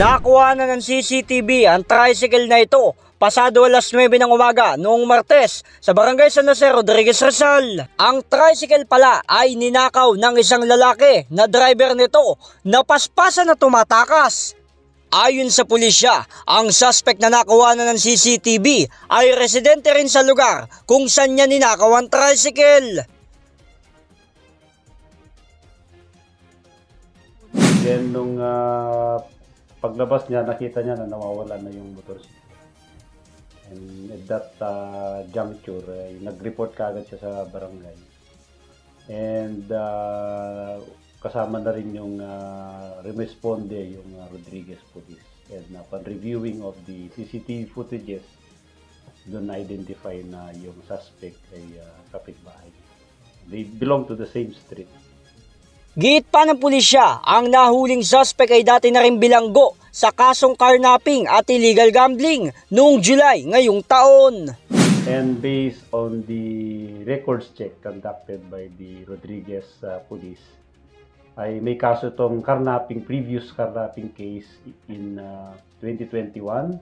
Nakuha na ng CCTV ang tricycle na ito pasado alas 9 ng umaga noong Martes sa barangay San Jose, Rodriguez, Rizal. Ang tricycle pala ay ninakaw ng isang lalaki na driver nito na paspasan na tumatakas. Ayon sa pulisya, ang suspect na nakuha na ng CCTV ay residente rin sa lugar kung saan niya ninakaw ang tricycle. Then nung paglabas niya, nakita niya na nawawala na yung motorsiklo. And at that juncture, nag-report kaagad siya sa barangay. And kasama na rin yung responde, yung Rodriguez Police. And upon reviewing of the CCTV footages, doon na-identify na yung suspect ay kapitbahay. They belong to the same street. Giit pa ng pulisya, ang nahuling suspect ay dati na rin bilanggo sa kasong carnapping at illegal gambling noong July ngayong taon. And based on the records check conducted by the Rodriguez Police, ay may kaso itong previous carnapping case in 2021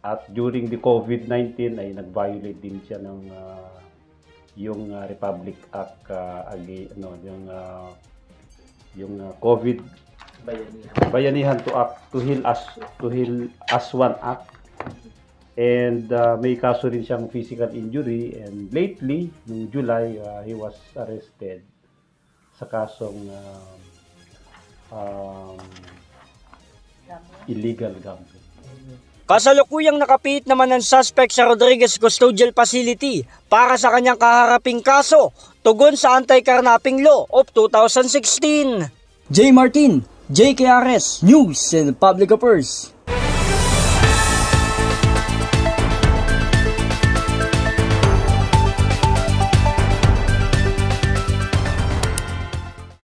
at during the COVID-19 ay nag-violate din siya ng yung Republic Act yung COVID Bayanihan to Heal as One Act, and may kaso rin siyang physical injury, and lately noong July he was arrested sa kasong illegal gambling. Kasalukuyang nakapiit naman ng suspect sa Rodriguez Custodial Facility para sa kanyang kaharaping kaso tugon sa Anti-Carnapping Law of 2016. J. Martin, JKRS News and Public Affairs.